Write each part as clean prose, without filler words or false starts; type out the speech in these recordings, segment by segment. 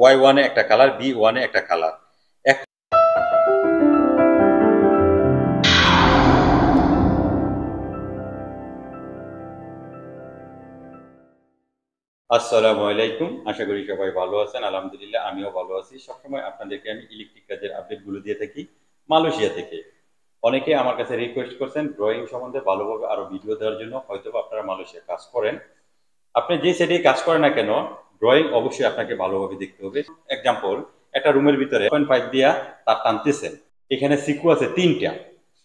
Y1 এ একটা colour, B1 এ একটা colour. আসসালামু আলাইকুম, আশা করি সবাই ভালো আছেন। আলহামদুলিল্লাহ আমিও ভালো আছি। সবসময় আপনাদেরকে আমি ইলেকট্রিক কাজের আপডেটগুলো দিয়ে থাকি মালয়েশিয়া থেকে। অনেকে আমার কাছে রিকোয়েস্ট করছেন ড্রয়িং সম্বন্ধে ভালোভাবে আরো ভিডিও দেওয়ার জন্য। হয়তো আপনারা মালয়েশিয়া কাজ করেন, আপনি যে সাইডে কাজ করেন না কেন, ড্রয়িং অবশ্যই আপনাকে ভালোভাবে দেখতে হবে। এক্সাম্পল, একটা রুমের ভিতরে 0.5 দিয়া তার টানতেছেন, এখানে সিকু আছে 3টা,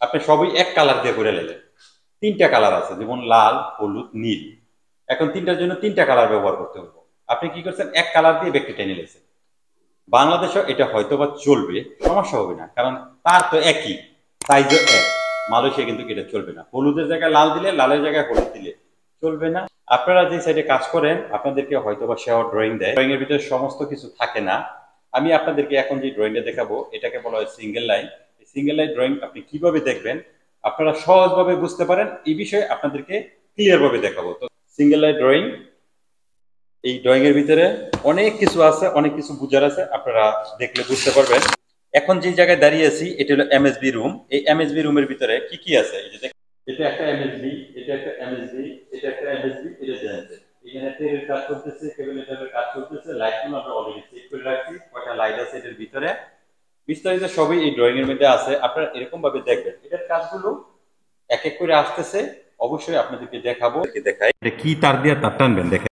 আপনি সবই এক কালার দিয়ে করে নিলেন। 3টা কালার আছে, যেমন লাল, হলুদ, নীল। এখন 3টার জন্য 3টা কালার ব্যবহার করতে হবে। আপনি কি করছেন, এক কালার দিয়ে ব্যক্তি টেনে নিয়েছেন। বাংলাদেশও এটা হয়তো বা চলবে, সমস্যা হবে না, কারণ তার তো একই সাইজও এক। মালয়েশিয়া কিন্তু এটা চলবে না। হলুদের জায়গায় লাল দিলে, লালের জায়গায় হলুদ দিলে চলবে না। আপনারা যে সাইডে কাজ করেন আপনাদেরকে হয়তো বা সেও ড্রয়িং দেয়, ড্রয়িং এর ভিতরে সমস্ত কিছু থাকে না। আমি আপনাদেরকে এখন যে ড্রয়িংটা দেখাবো এটাকে বলা হয় সিঙ্গেল লাইন। এই সিঙ্গেল লাইন ড্রয়িং আপনি কিভাবে দেখবেন, আপনারা সহজভাবে বুঝতে পারেন, এই বিষয়ে আপনাদেরকে ক্লিয়ার ভাবে দেখাবো। তো সিঙ্গেল লাইন ড্রয়িং, এই ড্রয়িং এর ভিতরে অনেক কিছু আছে, অনেক কিছু বুঝার আছে, আপনারা দেখলে বুঝতে পারবেন। এখন যে জায়গায় দাঁড়িয়ে আছি এটা হলো এমএসবি রুম। এই এমএসবি রুমের ভিতরে কি কি আছে, এই যে দেখেন, এটা একটা এমএসবি, এটা একটা এমএসবি, এটা একটা এমএসবি, এটা জানেন। এখানে তেলের কাজ চলতেছে, কেবলের কাজ চলতেছে, লাইটগুলো আমরা অলরেডি সেট করে রাখছি, কয়টা লাইট আছে এটার ভিতরে, বিস্তারিত সবই এই ড্রয়িং এর মধ্যে আছে। আপনারা এরকম ভাবে দেখবেন, এটার কাজগুলো এক এক করে আসতেছে, অবশ্যই আপনাদেরকে দেখাবো। দেখাই এটা কি তার দিয়ে তার টানবেন, দেখেন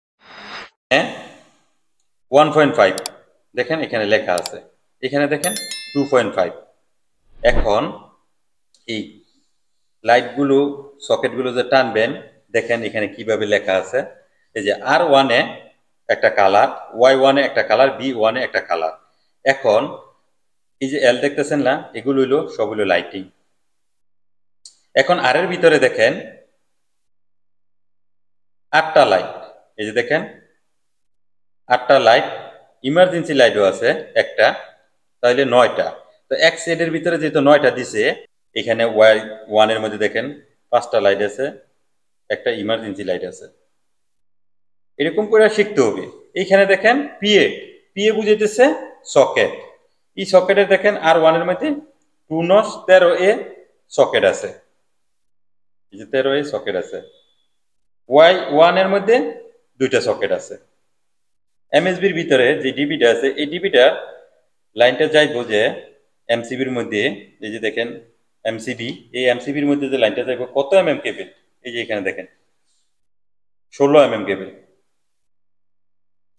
1.5, দেখেন এখানে লেখা আছে, এখানে দেখেন 2.5। এখন এই লাইটগুলো, সকেটগুলো যে টানবেন, দেখেন এখানে কিভাবে লেখা আছে। এই যে R1 এ একটা কালার, Y1 এ একটা কালার, B1 এ একটা কালার। এখন এই যে এল দেখতেছেন না, এগুলো হইলো সবগুলো লাইটিং। এখন আর এর ভিতরে দেখেন 8টা লাইট, এই যে দেখেন 8টা লাইট, ইমার্জেন্সি লাইটও আছে একটা, তাহলে 9টা। তো এক সেটের ভিতরে যেহেতু 9টা দিছে, এখানে Y1 এর মধ্যে দেখেন 5টা লাইট আছে, একটা ইমার্জেন্সি লাইট আছে। এরকম করে শিখতে হবে। এইখানে দেখেন পিএ, পিএ বুঝাইতেছে সকেট। এই সকেটে দেখেন R1 এর মধ্যে 2-13A সকেট আছে, এই যে 13A সকেট আছে। Y1 এর মধ্যে 2টা সকেট আছে। এমএসবির ভিতরে যে ডিবিটা আছে, এই ডিবিটা লাইনটা যাইবো যে এমসিবির মধ্যে, এই যে দেখেন এমসিবি, এই এমসিবির মধ্যে যে লাইনটা যাইবো কত এমএম কেবল, এই যে এখানে দেখেন 16 কেবল,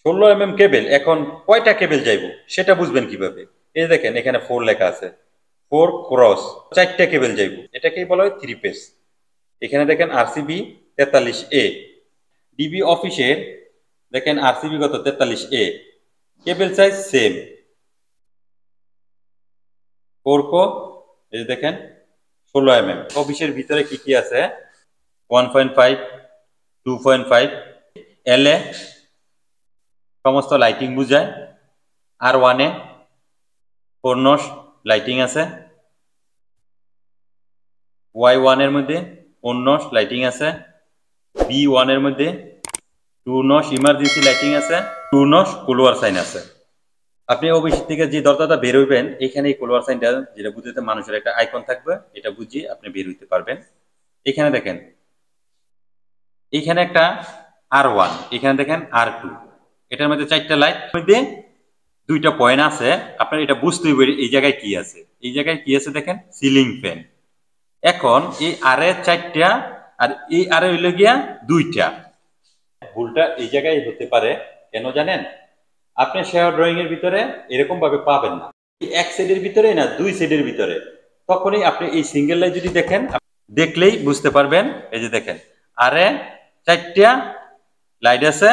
16 কেবল। এখন কয়টা কেবল যাইবো সেটা বুঝবেন কিভাবে, এই দেখেন এখানে 4 লেখা আছে, 4 ক্রস 4টা কেবল যাইবো, এটাকেই বলা হয় 3 পেজ। এখানে দেখেন আরসিবি 43A, ডিবি অফিসের দেখেন আরসিবি কত 43A, কেবল সাইজ সেম 4 কো, এই দেখেন 16 অফিসের ভিতরে কি কি আছে, 1.5, 2.5, এল এ সমস্ত লাইটিং বুঝায়, R1 এ 4 নস লাইটিং আছে, Y1 এর মধ্যে 4 নস লাইটিং আছে, B1 এর মধ্যে 2 নস ইমার্জেন্সি লাইটিং আছে, 2 নস কুলোয়ার সাইন আছে। আপনি অফিস থেকে যে দরজাটা বের হইবেন, এখানে এই কুলোয়ার সাইনটা যেটা বুঝতে মানুষের একটা আইকন থাকবে, এটা বুঝিয়ে আপনি বের হইতে পারবেন। এখানে দেখেন, এখানে একটা R1, এখানে দেখেন R2, এটার মধ্যে 4টা লাইট, মধ্যে 2টা পয়েন্ট আছে। আপনার এটা বুঝতে হবে এই জায়গায় কি আছে, এই জায়গায় কি আছে দেখেন সিলিং ফ্যান। এখন এই আরে 4টা আর এই আরে হইল গিয়া 2টা। ভুলটা এই জায়গায় হতে পারে, কেন জানেন, আপনি শেয়ার ড্রয়িং এর ভিতরে এরকম ভাবে পাবেন না, এক সাইডের ভিতরে না 2 সাইডের ভিতরে। তখনই আপনি এই সিঙ্গেল লাইট যদি দেখেন, দেখলেই বুঝতে পারবেন। এই যে দেখেন আরে 4টা লাইট আছে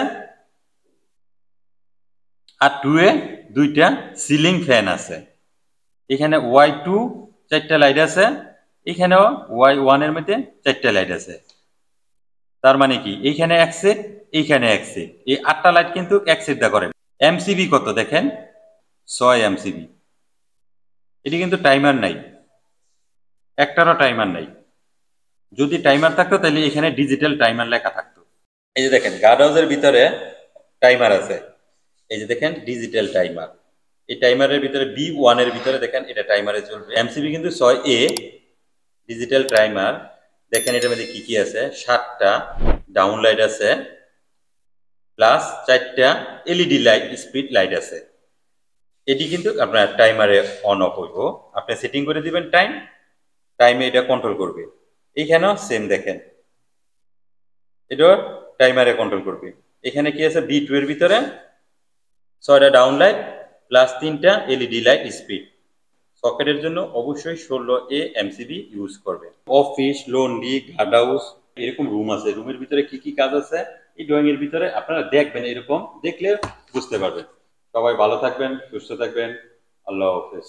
আর 2 এ 2টা সিলিং ফ্যান আছে। এখানে Y2 4টা লাইট আছে, এখানেও Y1 এর মধ্যে 4টা লাইট আছে। তার মানে কি, এইখানে এক সেট, এইখানে এক সেট, এই 8টা লাইট কিন্তু এক সেট দা করে। এমসিবি কত দেখেন, 6 এমসিবি। এটি কিন্তু টাইমার নাই, একটারও টাইমার নাই। যদি টাইমার থাকতো তাহলে এখানে ডিজিটাল টাইমার লেখা থাকতো। এই যে দেখেন গার্ড হাউসের ভিতরে টাইমার আছে, এই যে দেখেন ডিজিটাল টাইমার, এই টাইমারের ভিতরে B1 এর ভিতরে দেখেন এটা টাইমারে চলবে। এমসিবি কিন্তু 6A ডিজিটাল টাইমার। দেখেন এটার মধ্যে কি কি আছে, 7টা ডাউন লাইট আছে প্লাস 4টা এলইডি লাইট, স্পিড লাইট আছে। এটি কিন্তু আপনার টাইমারে অন অফ হইব, আপনি সেটিং করে দিবেন টাইমে এটা কন্ট্রোল করবে। এইখানেও সেম দেখেন, এটা টাইমারে কন্ট্রোল করবে। এখানে কি আছে, B2 এর ভিতরে 6টা ডাউন লাইট প্লাস 3টা এলইডি লাইট স্পিড। সকেটের জন্য অবশ্যই 16A এমসিবি ইউজ করবে। অফিস, লন্ড্রি, গার্ড হাউস এরকম রুম আছে, রুমের ভিতরে কি কি কাজ আছে এই ড্রয়িং এর ভিতরে আপনারা দেখবেন, এরকম দেখলে বুঝতে পারবেন। সবাই ভালো থাকবেন, সুস্থ থাকবেন, আল্লাহ হাফেজ।